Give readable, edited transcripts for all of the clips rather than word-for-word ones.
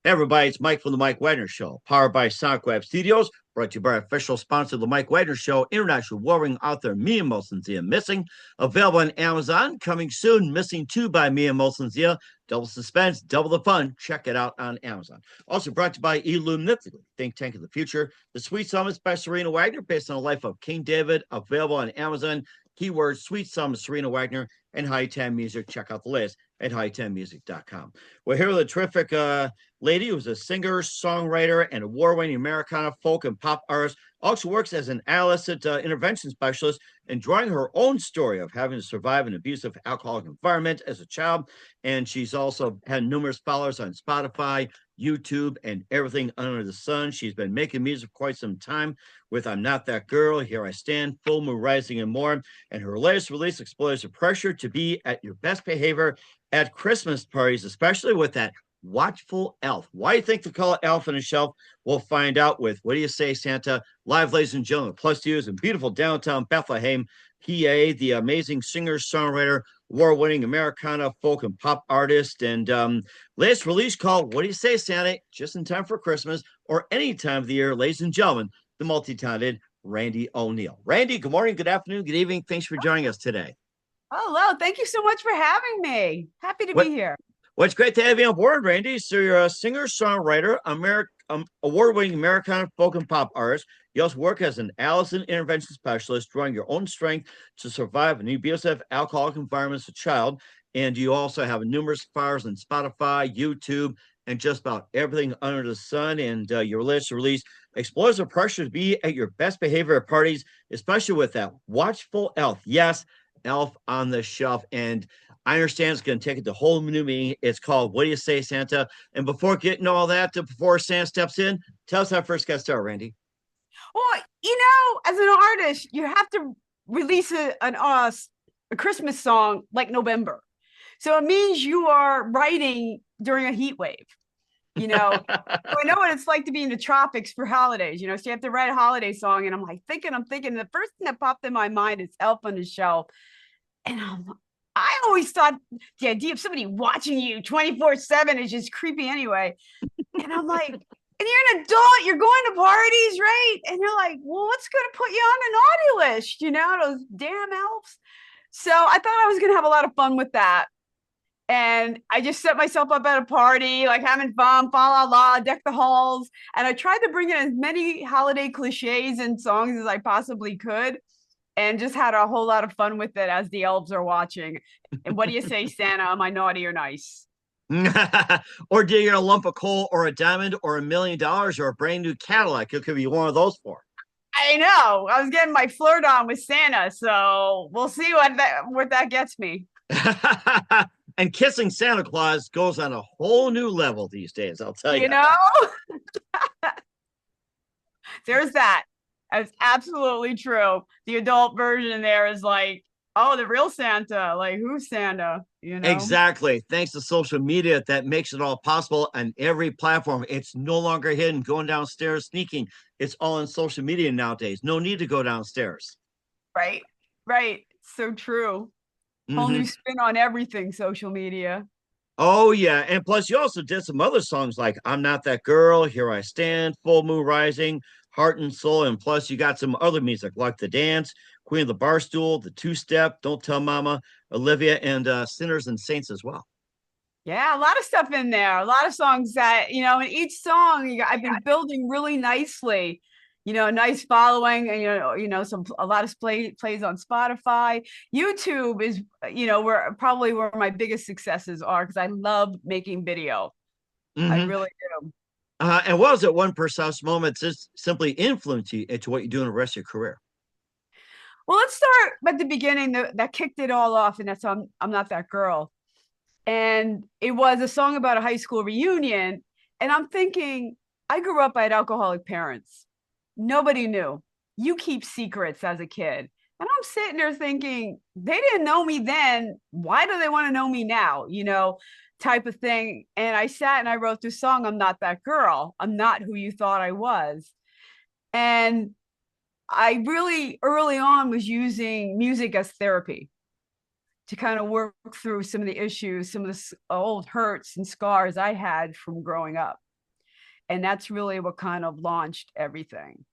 Hey everybody, it's Mike from the Mike Wagner Show, powered by SoundCloud Studios, brought to you by our official sponsor, the Mike Wagner Show, international warring author Mia Molson-Zia Missing, available on Amazon, coming soon, Missing 2 by Mia Molson-Zia, double suspense, double the fun, check it out on Amazon. Also brought to you by Illuminatively, think tank of the future, the Sweet Summits by Serena Wagner, based on the life of King David, available on Amazon, keyword Sweet Summits Serena Wagner, and High Time Music, check out the list at high10music.com. We're here with a terrific lady who's a singer, songwriter, and award-winning Americana folk and pop artist. Also works as an adolescent intervention specialist and drawing her own story of having to survive an abusive alcoholic environment as a child. And she's also had numerous followers on Spotify, YouTube, and everything under the sun. She's been making music for quite some time with I'm Not That Girl, Here I Stand, Full Moon Rising, and more. And her latest release explores the pressure to be at your best behavior at Christmas parties, especially with that watchful elf. Why do you think they call it Elf on a Shelf? We'll find out with What Do You Say, Santa? Live, ladies and gentlemen, plus years in beautiful downtown Bethlehem, PA, the amazing singer, songwriter, award-winning Americana folk and pop artist, and latest release called What Do You Say, Santa? Just in time for Christmas or any time of the year, ladies and gentlemen, the multi-talented Randie O'Neil. Randie, good morning, good afternoon, good evening. Thanks for joining us today. Hello, thank you so much for having me. Happy to be What here. Well, it's great to have you on board, Randie. So you're a singer, songwriter, award-winning Americana folk and pop artist. You also work as an Allison intervention specialist, drawing your own strength to survive an abusive alcoholic environment as a child. And you also have numerous fires on Spotify, YouTube, and just about everything under the sun. And your latest release explores the pressure to be at your best behavior at parties, especially with that watchful elf. Yes, elf on the shelf. And I understand it's going to take it to whole new meaning. It's called What Do You Say, Santa? And before getting all that, before Santa steps in, tell us how first got started, Randie. Well, as an artist, you have to release a Christmas song like November. So it means you are writing during a heat wave. So I know what it's like to be in the tropics for holidays, so you have to write a holiday song. And I'm thinking, the first thing that popped in my mind is Elf on the Shelf. And I always thought the idea of somebody watching you 24/7 is just creepy anyway. And I'm like, and you're an adult, you're going to parties, right? And you're like, well, what's going to put you on the naughty list? Those damn elves. So I thought I was going to have a lot of fun with that. And I just set myself up at a party, like having fun, fa la la, deck the halls. And I tried to bring in as many holiday cliches and songs as I possibly could, and just had a whole lot of fun with it as the elves are watching. And what do you say, Santa? Am I naughty or nice? Or do you get a lump of coal or a diamond or $1 million or a brand new Cadillac? It could be one of those four. I know. I was getting my flirt on with Santa, so we'll see what that gets me. And kissing Santa Claus goes on a whole new level these days, I'll tell you. There's that. That's absolutely true. The adult version there is like, oh, the real Santa. Like, who's Santa? Exactly. Thanks to social media, that makes it all possible on every platform. It's no longer hidden, going downstairs, sneaking. It's all on social media nowadays. No need to go downstairs. Right. Right. So true. Whole new spin on everything, social media. Oh, yeah. And plus, you also did some other songs like I'm Not That Girl, Here I Stand, Full Moon Rising, Heart and Soul. And plus, you got some other music like The Dance, Queen of the Barstool, The Two Step, Don't Tell Mama, Olivia, and Sinners and Saints as well. Yeah, a lot of stuff in there. A lot of songs that, in each song, I've been building really nicely. A nice following, and a lot of plays on Spotify. YouTube is, where my biggest successes are, because I love making video. I really do. And what was it one precise moment just simply influenced you into what you do in the rest of your career? Well, let's start at the beginning that kicked it all off, and that's I'm Not That Girl. And it was a song about a high school reunion. And I'm thinking, I grew up, I had alcoholic parents. Nobody knew. You keep secrets as a kid. And I'm sitting there thinking, they didn't know me then. Why do they want to know me now? Type of thing. And I sat and I wrote this song, I'm Not That Girl. I'm not who you thought I was. And I really early on was using music as therapy to kind of work through some of the issues, some of the old hurts and scars I had from growing up. And that's really what kind of launched everything.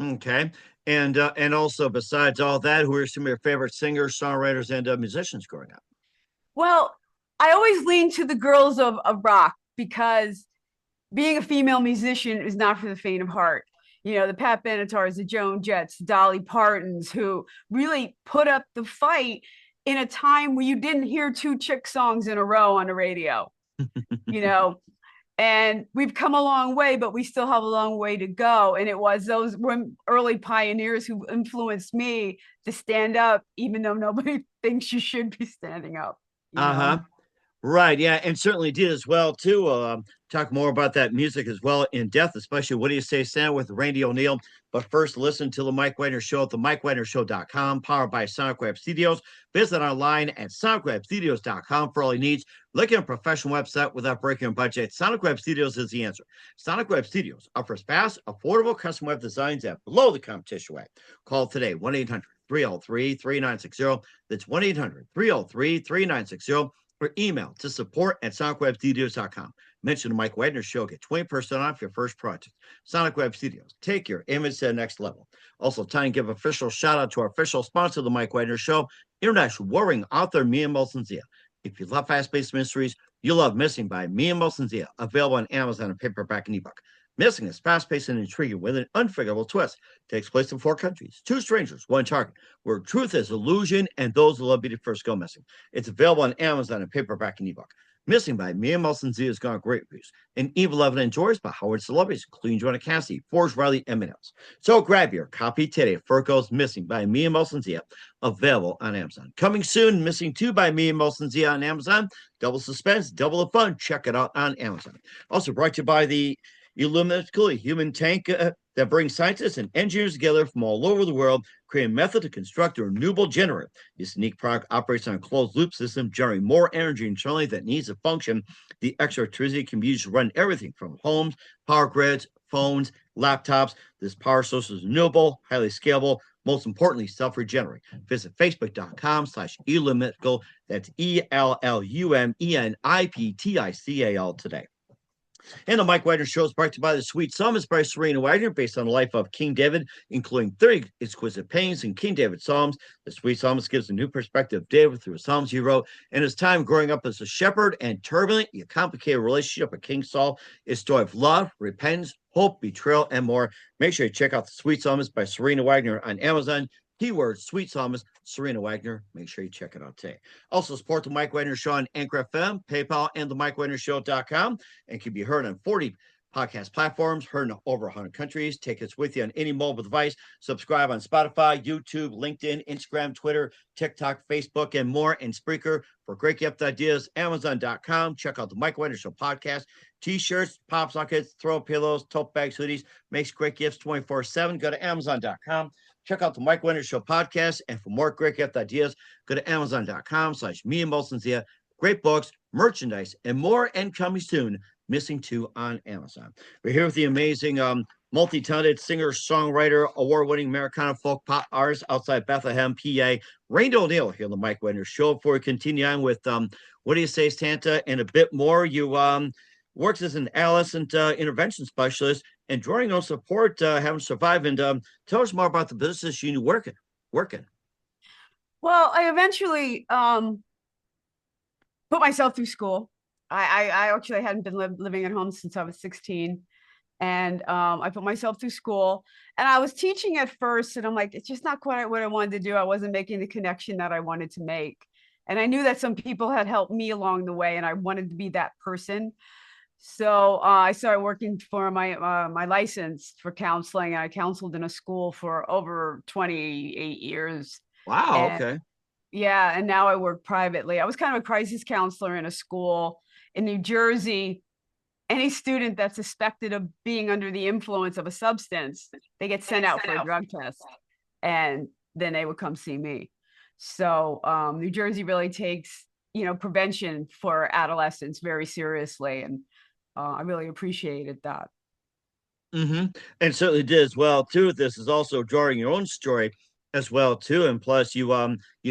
Okay. And also besides all that, who are some of your favorite singers, songwriters, and musicians growing up? Well, I always lean to the girls of rock because being a female musician is not for the faint of heart. You know, the Pat Benatars, the Joan Jetts, Dolly Partons, who really put up the fight in a time where you didn't hear two chick songs in a row on the radio, you know, and we've come a long way, but we still have a long way to go. And it was those early pioneers who influenced me to stand up, even though nobody thinks you should be standing up, you Uh-huh. know. Right, yeah, and certainly did as well too. Talk more about that music as well in depth, especially what do you say, Sam, with Randie O'Neil. But first, listen to the Mike Wagner Show at the MikeWagnerShow.com, powered by Sonic Web Studios. Visit online at SonicWebStudios.com for all your needs. Look at a professional website without breaking your budget. Sonic Web Studios is the answer. Sonic Web Studios offers fast, affordable custom web designs at below the competition rate. Call today 1-800-303-3960. That's 1-800-303-3960. Or email to support@sonicwebstudios.com. Mention the Mike Wagner Show. Get 20% off your first project. Sonic Web Studios. Take your image to the next level. Also, time to give official shout out to our official sponsor of the Mike Wagner Show, international warring author Mia Molson Zia. If you love fast-paced mysteries, you'll love Missing by Mia Molson Zia, available on Amazon in paperback and ebook. Missing is fast-paced and intriguing with an unforgettable twist. Takes place in 4 countries, 2 strangers, 1 target, where truth is illusion and those who love you first go missing. It's available on Amazon in paperback and ebook. Missing by Mia Molson Zia has gone great reviews. And Evil Evan Enjoys by Howard Celebrities, including Joanna Cassidy, Forrest Riley, and Minnows. So grab your copy today of Furco's Missing by Mia Molson Zia, available on Amazon. Coming soon, Missing 2 by Mia Molson Zia on Amazon. Double suspense, double the fun. Check it out on Amazon. Also brought to you by the Illuminatical human tank that brings scientists and engineers together from all over the world, create a method to construct a renewable generator. This unique product operates on a closed loop system, generating more energy internally that needs to function. The extra electricity can be used to run everything from homes, power grids, phones, laptops. This power source is renewable, highly scalable, most importantly, self-regenerating. Visit facebook.com/Illumitical. That's ELLUMENIPTICAL today. And the Mike Wagner Show is brought to you by The Sweet Psalms by Serena Wagner, based on the life of King David, including 30 exquisite paintings in King David Psalms. The Sweet Psalms gives a new perspective of David through the Psalms he wrote. And his time growing up as a shepherd and turbulent, yet complicated relationship with King Saul, is a story of love, repentance, hope, betrayal, and more. Make sure you check out The Sweet Psalms by Serena Wagner on Amazon. Keyword Sweet Psalms, Serena Wagner. Make sure you check it out today. Also, support the Mike Wagner Show on Anchor FM, PayPal, and the MikeWagnerShow.com, and can be heard on 40 podcast platforms, heard in over 100 countries. Take us with you on any mobile device. Subscribe on Spotify, YouTube, LinkedIn, Instagram, Twitter, TikTok, Facebook, and more. And Spreaker for great gift ideas. Amazon.com. Check out the Mike Wagner Show podcast. T-shirts, pop sockets, throw pillows, tote bags, hoodies. Makes great gifts 24/7. Go to Amazon.com. Check out the Mike Wagner Show podcast. And for more great gift ideas, go to Amazon.com/Mia Molson Zia. Great books, merchandise, and more. And coming soon, Missing 2 on Amazon. We're here with the amazing multi-talented singer, songwriter, award-winning Americana folk pop artist outside Bethlehem, PA, Randie O'Neil here on the Mike Wagner Show. Before we continue on with What Do You Say, Santa, and a bit more, you works as an adolescent intervention specialist and drawing no support, having survived. And tell us more about the business you working. Well, I eventually put myself through school. I actually hadn't been living at home since I was 16. And I put myself through school, and I was teaching at first, and I'm like, it's just not quite what I wanted to do. I wasn't making the connection that I wanted to make. And I knew that some people had helped me along the way, and I wanted to be that person. So I started working for my license for counseling. I counseled in a school for over 28 years. Wow. And Okay. yeah, and now I work privately. I was kind of a crisis counselor in a school in New Jersey. Any student that's suspected of being under the influence of a substance, they get sent out for a drug test, and then they would come see me. So New Jersey really takes, prevention for adolescents very seriously, and I really appreciated that. Mm-hmm. And certainly did as well too. This is also drawing your own story as well too. And plus, you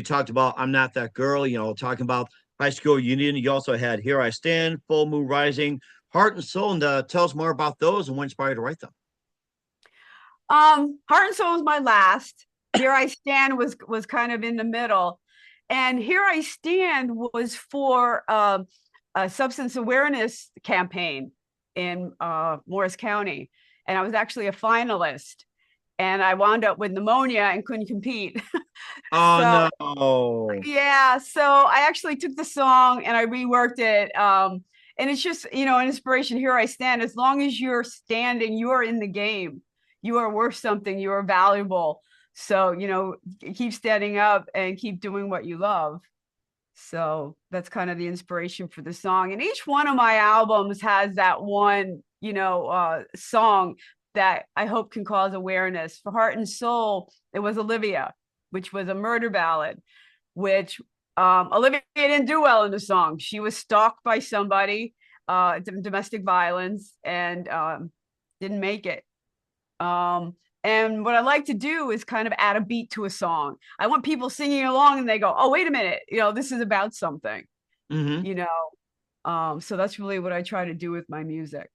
talked about I'm Not That Girl. Talking about high school union. You also had Here I Stand, Full Moon Rising, Heart and Soul, and tell us more about those and what inspired you to write them. Heart and Soul was my last. Here I Stand was kind of in the middle. And Here I Stand was for a substance awareness campaign in Morris County. And I was actually a finalist. And I wound up with pneumonia and couldn't compete. Oh So no. yeah, so I actually took the song and I reworked it. And it's just, an inspiration. Here I stand. As long as you're standing, you are in the game. You are worth something. You are valuable. So, keep standing up and keep doing what you love. So that's kind of the inspiration for the song. And each one of my albums has that one, song that I hope can cause awareness. For Heart and Soul, it was Olivia, which was a murder ballad, which Olivia didn't do well in the song. She was stalked by somebody, domestic violence, and didn't make it. And what I like to do is kind of add a beat to a song. I want people singing along and they go, oh, wait a minute, this is about something, Mm-hmm. So that's really what I try to do with my music.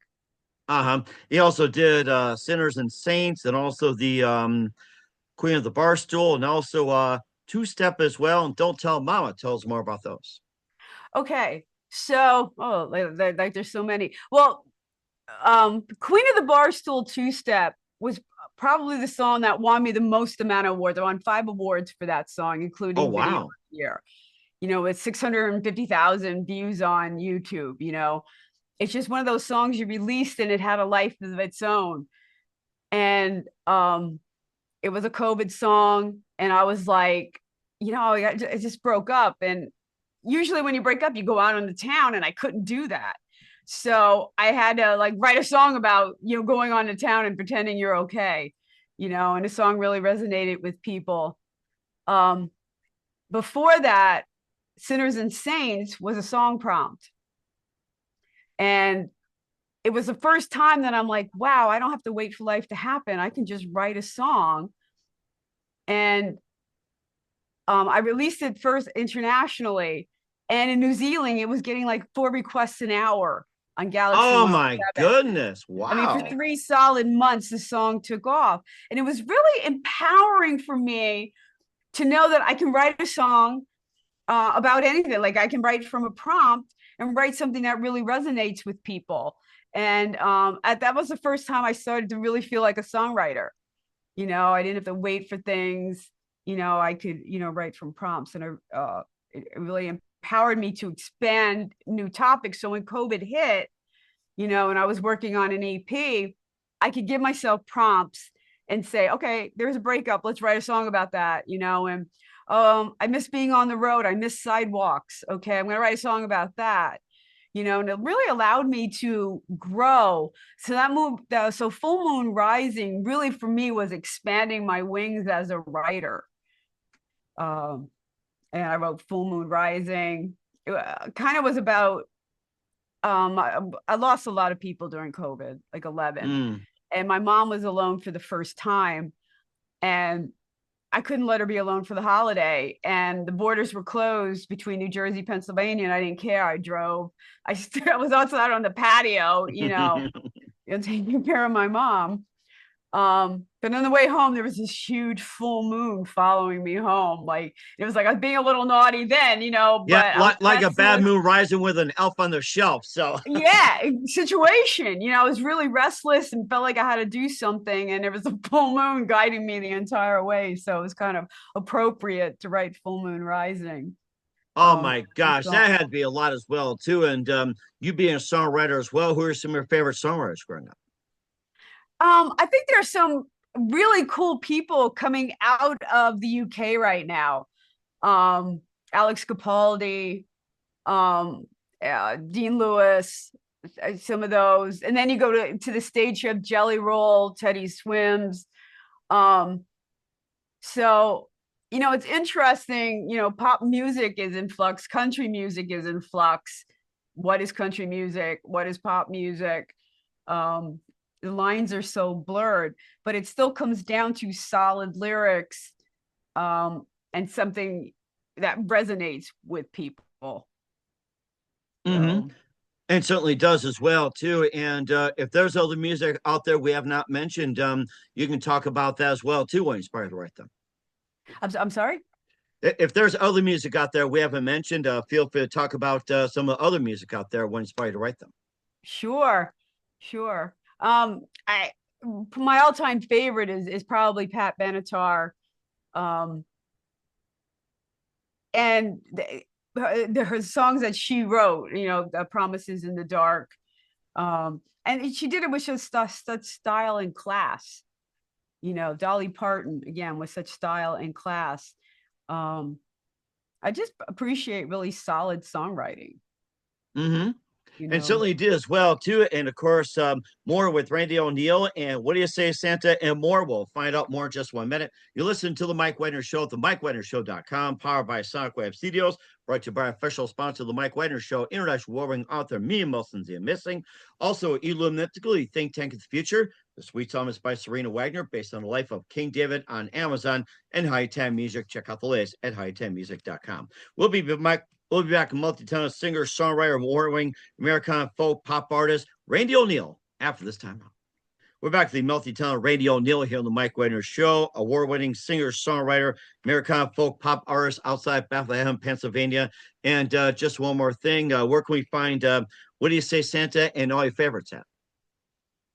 Uh-huh. He also did Sinners and Saints, and also the Queen of the Barstool, and also Two Step as well, and Don't Tell Mama. Tell us more about those. Okay. So, like there's so many. Well, Queen of the Barstool Two Step was probably the song that won me the most amount of awards. I won 5 awards for that song, Oh including video wow. of the year. With 650,000 views on YouTube. It's just one of those songs you released and it had a life of its own. And it was a COVID song, and I was like, I just broke up. And usually when you break up, you go out on the town, and I couldn't do that. So I had to like write a song about, going on to town and pretending you're okay, and the song really resonated with people. Before that, Sinners and Saints was a song prompt. And it was the first time that I'm like, wow, I don't have to wait for life to happen. I can just write a song. And I released it first internationally. And in New Zealand, it was getting like 4 requests an hour on Galaxy Oh my 107. goodness. I mean, for Wow. 3 solid months, the song took off. And it was really empowering for me to know that I can write a song about anything. Like I can write from a prompt and write something that really resonates with people. And that was the first time I started to really feel like a songwriter. I didn't have to wait for things. I could, write from prompts, and it really empowered me to expand new topics. So when COVID hit, and I was working on an EP, I could give myself prompts and say, okay, there's a breakup. Let's write a song about that, and I miss being on the road. I miss sidewalks. Okay, I'm going to write a song about that. And it really allowed me to grow. So so Full Moon Rising really for me was expanding my wings as a writer. And I wrote Full Moon Rising. It kind of was about, I lost a lot of people during COVID, like 11. Mm. And my mom was alone for the first time. And I couldn't let her be alone for the holiday, and the borders were closed between New Jersey, Pennsylvania, and I didn't care. I drove. I was outside on the patio, taking care of my mom. But on the way home, there was this huge full moon following me home. Like it was like I was being a little naughty then, Yeah, but I was like a bad restless. moon rising with an elf on the shelf. So Yeah, situation. I was really restless and felt like I had to do something, and there was a full moon guiding me the entire way. So it was kind of appropriate to write Full Moon Rising. oh my gosh, Song. that had to be a lot as well, too. And you being a songwriter as well, who are some of your favorite songwriters growing up? I think there's some really cool people coming out of the UK right now. Alex Capaldi, Dean Lewis, some of those. And then you go to the stage, you have Jelly Roll, Teddy Swims. So, it's interesting, pop music is in flux, country music is in flux. What is country music? What is pop music? The lines are so blurred, but it still comes down to solid lyrics, and something that resonates with people. Mm-hmm. So And certainly does as well too. And if there's other music out there we have not mentioned, you can talk about that as well too. What inspired to write them? I'm sorry. If there's other music out there we haven't mentioned, feel free to talk about some of the other music out there. What inspired to write them? Sure, sure. I my all-time favorite is probably Pat Benatar. Um, and her songs that she wrote, Promises in the Dark. And she did it with such style and class. Dolly Parton, again, with such style and class. Um, I just appreciate really solid songwriting, Mm-hmm. you And know. certainly did as well too. And of course, more with Randie O'Neil. And what do you say, Santa? And more. We'll find out more in just 1 minute. You listen to the Mike Wagner Show at the MikeWagnerShow.com, powered by Sonic Web Studios, brought to you by official sponsor of the Mike Wagner Show, international warring author Mia Wilson's The Missing. Also, Illuminatically Think Tank of the Future. The Sweet Psalm is by Serena Wagner, based on the life of King David on Amazon and High Time Music. Check out the latest at hightimemusic.com. We'll be back, a multi-ton singer, songwriter, award-winning Americana folk pop artist, Randie O'Neil, after this time out. We're back to the multi-talented Randie O'Neil here on the Mike Wagner Show, award-winning singer, songwriter, Americana folk pop artist outside Bethlehem, Pennsylvania. And just one more thing, where can we find, what do you say, Santa, and all your favorites at?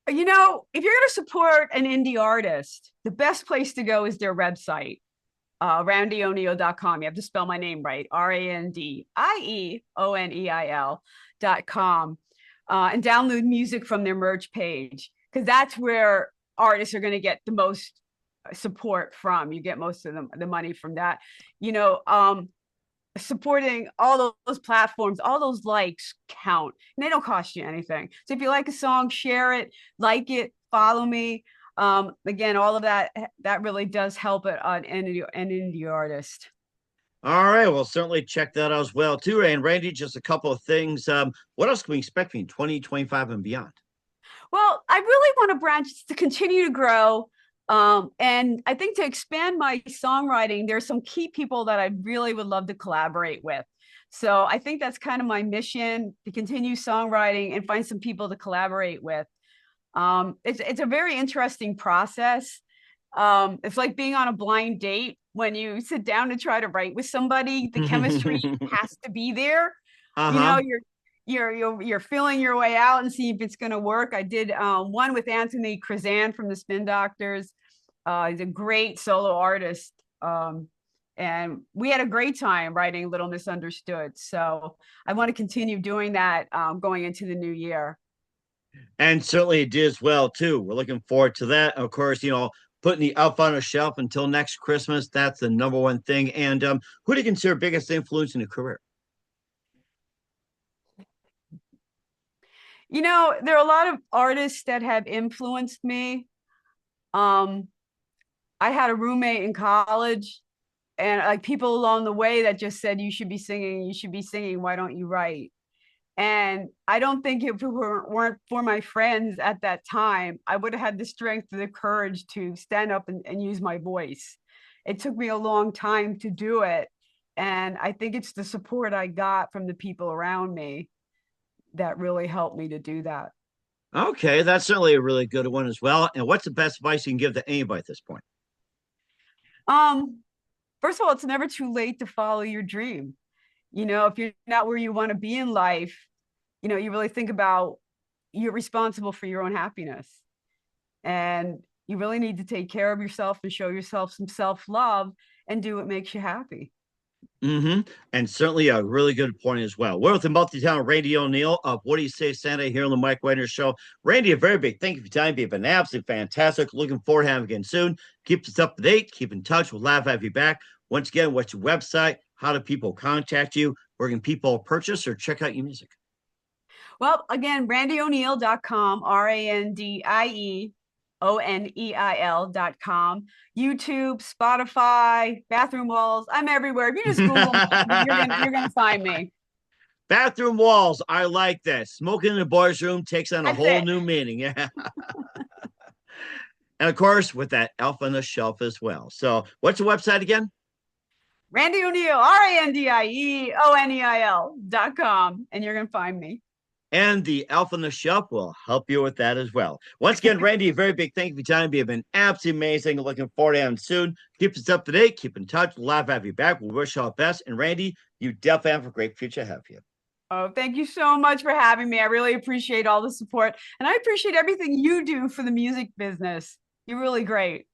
If you're going to support an indie artist, the best place to go is their website. RandieO'Neil.com. You have to spell my name right. RandieO'Neil.com. And download music from their merch page, because that's where artists are going to get the most support from. You get most of the money from that. Supporting all those platforms, all those likes count, and they don't cost you anything. So if you like a song, share it, like it, follow me. Again, all of that really does help an indie artist. All right, well, certainly check that out as well, too. And Randie, just a couple of things. What else can we expect in 2025 and beyond? Well, I really want to branch to continue to grow. And I think to expand my songwriting, there's some key people that I really would love to collaborate with. So I think that's kind of my mission, to continue songwriting and find some people to collaborate with. It's a very interesting process. It's like being on a blind date. When you sit down to try to write with somebody, the chemistry has to be there. Uh-huh. You're feeling your way out and see if it's going to work. I did one with Anthony Krizan from the Spin Doctors. He's a great solo artist. And we had a great time writing Little Misunderstood. So I want to continue doing that going into the new year. And certainly it did as well, too. We're looking forward to that. Of course, putting the elf on a shelf until next Christmas, that's the number one thing. And who do you consider biggest influence in your career? There are a lot of artists that have influenced me. I had a roommate in college, and like people along the way that just said, you should be singing, why don't you write? And I don't think if it weren't for my friends at that time, I would have had the strength and the courage to stand up and use my voice. It took me a long time to do it. And I think it's the support I got from the people around me that really helped me to do that. Okay, that's certainly a really good one as well. And what's the best advice you can give to anybody at this point? Um, First of all, it's never too late to follow your dream. If you're not where you want to be in life, you really think about, you're responsible for your own happiness. And you really need to take care of yourself and show yourself some self-love and do what makes you happy. Mm-hmm. And certainly a really good point as well. We're with the multi-talented Randie O'Neil of What Do You Say, Santa, here on the Mike Wagner Show. Randie, a very big thank you for your time. You've been absolutely fantastic. Looking forward to having you again soon. Keep us up to date. Keep in touch. We'll laugh to have you back. Once again, what's your website? How do people contact you? Where can people purchase or check out your music? Well, again, RandieO'Neil.com, RandieO'Neil.com, YouTube, Spotify, bathroom walls. I'm everywhere. If you just Google me, you're gonna find me. Bathroom walls. I like that. Smoking in the boys' room takes on a That's whole it. new meaning. Yeah. And of course, with that elf on the shelf as well. So, what's the website again? Randie O'Neil, RandieO'Neil.com, and you're gonna find me. And the Elf on the Shelf will help you with that as well. Once again, Randie, a very big thank you for your time. You've been absolutely amazing. Looking forward to having soon. Keep us up to date. Keep in touch. Love to have you back. We'll wish you all the best. And Randie, you definitely have a great future ahead of you. Oh, thank you so much for having me. I really appreciate all the support. And I appreciate everything you do for the music business. You're really great.